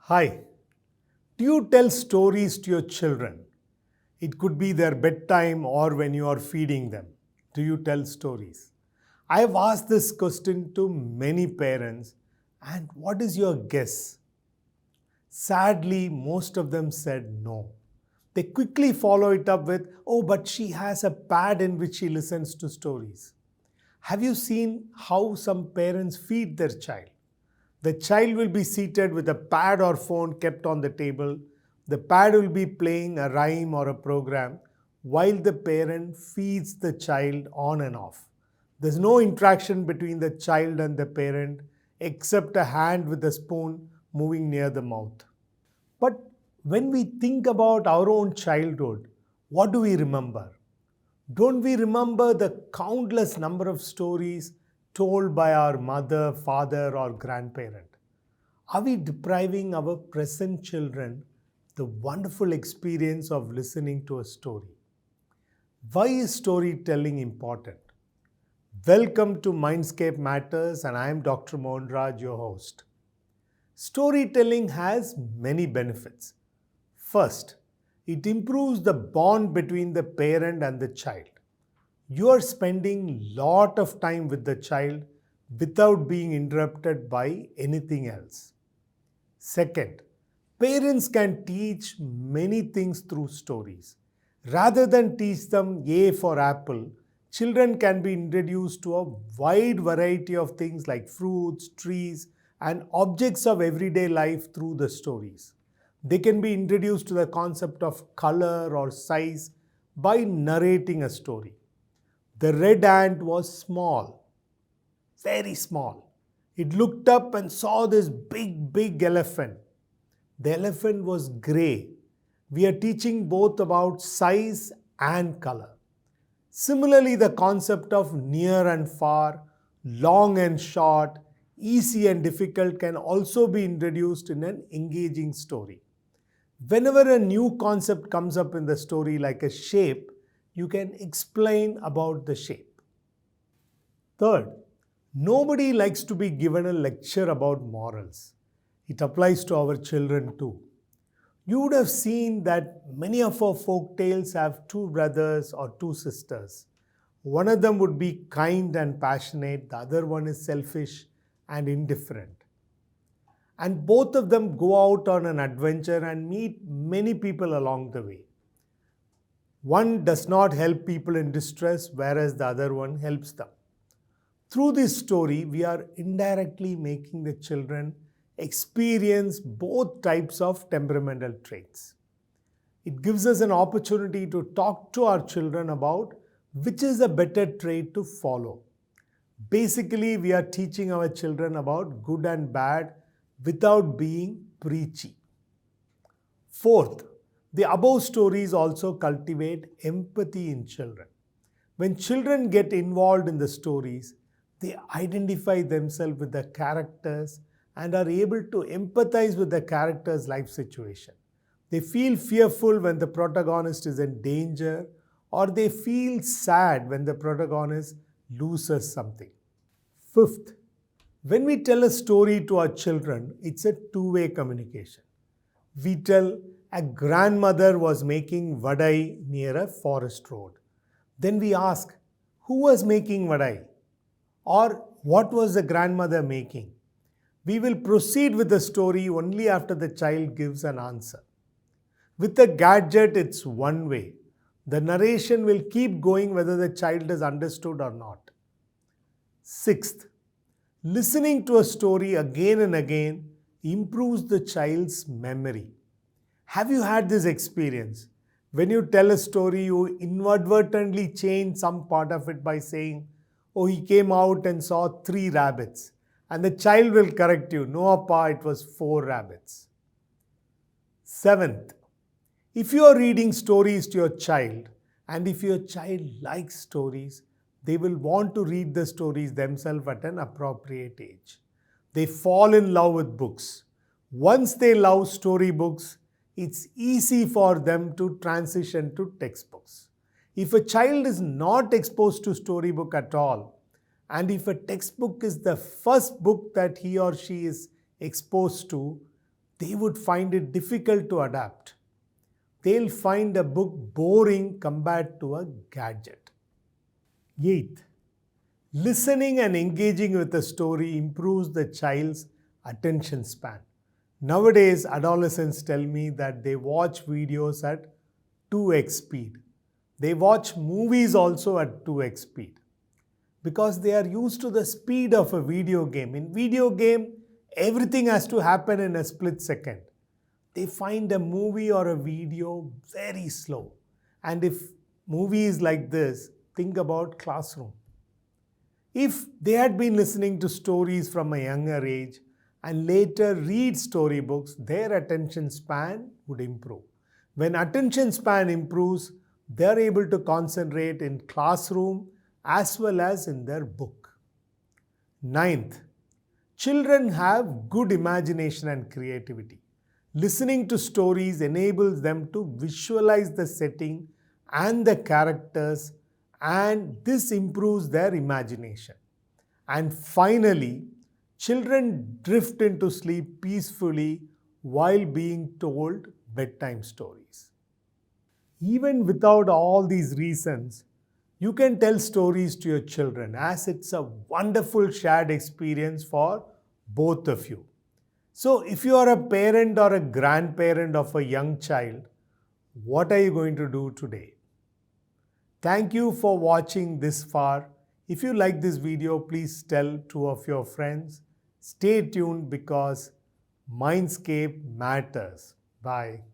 Hi, do you tell stories to your children? It could be their bedtime or when you are feeding them. Do you tell stories? I have asked this question to many parents, and what is your guess? Sadly, most of them said no. They quickly follow it up with, oh, but she has a pad in which she listens to stories. Have you seen how some parents feed their child? The child will be seated with a pad or phone kept on the table. The pad will be playing a rhyme or a program while the parent feeds the child on and off. There's no interaction between the child and the parent except a hand with a spoon moving near the mouth. But when we think about our own childhood, what do we remember? Don't we remember the countless number of stories told by our mother, father, or grandparent? Are we depriving our present children the wonderful experience of listening to a story? Why is storytelling important? Welcome to Mindscape Matters, and I am Dr. Mohanraj, your host. Storytelling has many benefits. First, it improves the bond between the parent and the child. You are spending lot of time with the child without being interrupted by anything else. Second, parents can teach many things through stories. Rather than teach them A for apple, children can be introduced to a wide variety of things like fruits, trees, and objects of everyday life through the stories. They can be introduced to the concept of color or size by narrating a story. The red ant was small, very small. It looked up and saw this big elephant. The elephant was grey. We are teaching both about size and color. Similarly, the concept of near and far, long and short, easy and difficult can also be introduced in an engaging story. Whenever a new concept comes up in the story, like a shape, you can explain about the shape. Third, nobody likes to be given a lecture about morals. It applies to our children too. You would have seen that many of our folk tales have two brothers or two sisters. One of them would be kind and passionate, the other one is selfish and indifferent. And both of them go out on an adventure and meet many people along the way. One does not help people in distress, whereas the other one helps them. Through this story, we are indirectly making the children experience both types of temperamental traits. It gives us an opportunity to talk to our children about which is a better trait to follow. Basically, we are teaching our children about good and bad without being preachy. Fourth, the above stories also cultivate empathy in children. When children get involved in the stories, they identify themselves with the characters and are able to empathize with the character's life situation. They feel fearful when the protagonist is in danger, or they feel sad when the protagonist loses something. Fifth, when we tell a story to our children, it's a two-way communication. We tell a grandmother was making vadai near a forest road. Then we ask, who was making vadai? Or what was the grandmother making? We will proceed with the story only after the child gives an answer. With a gadget, it's one way. The narration will keep going whether the child has understood or not. Sixth, listening to a story again and again improves the child's memory. Have you had this experience? When you tell a story, you inadvertently change some part of it by saying, oh, he came out and saw 3 rabbits. And the child will correct you, no, Appa, it was 4 rabbits. Seventh, if you are reading stories to your child, and if your child likes stories, they will want to read the stories themselves at an appropriate age. They fall in love with books. Once they love storybooks, it's easy for them to transition to textbooks. If a child is not exposed to storybook at all, and if a textbook is the first book that he or she is exposed to, they would find it difficult to adapt. They'll find a book boring compared to a gadget. Eighth, listening and engaging with a story improves the child's attention span. Nowadays, adolescents tell me that they watch videos at 2x speed. They watch movies also at 2x speed because they are used to the speed of a video game. In video game, everything has to happen in a split second. They find a movie or a video very slow. And if movie is like this, think about classroom. If they had been listening to stories from a younger age and later read storybooks, their attention span would improve. When attention span improves, they are able to concentrate in classroom as well as in their book. Ninth, children have good imagination and creativity. Listening to stories enables them to visualize the setting and the characters, and this improves their imagination. And finally, children drift into sleep peacefully while being told bedtime stories. Even without all these reasons, you can tell stories to your children as it's a wonderful shared experience for both of you. So, if you are a parent or a grandparent of a young child, what are you going to do today? Thank you for watching this far. If you like this video, please tell 2 of your friends. Stay tuned because Mindscape matters. Bye.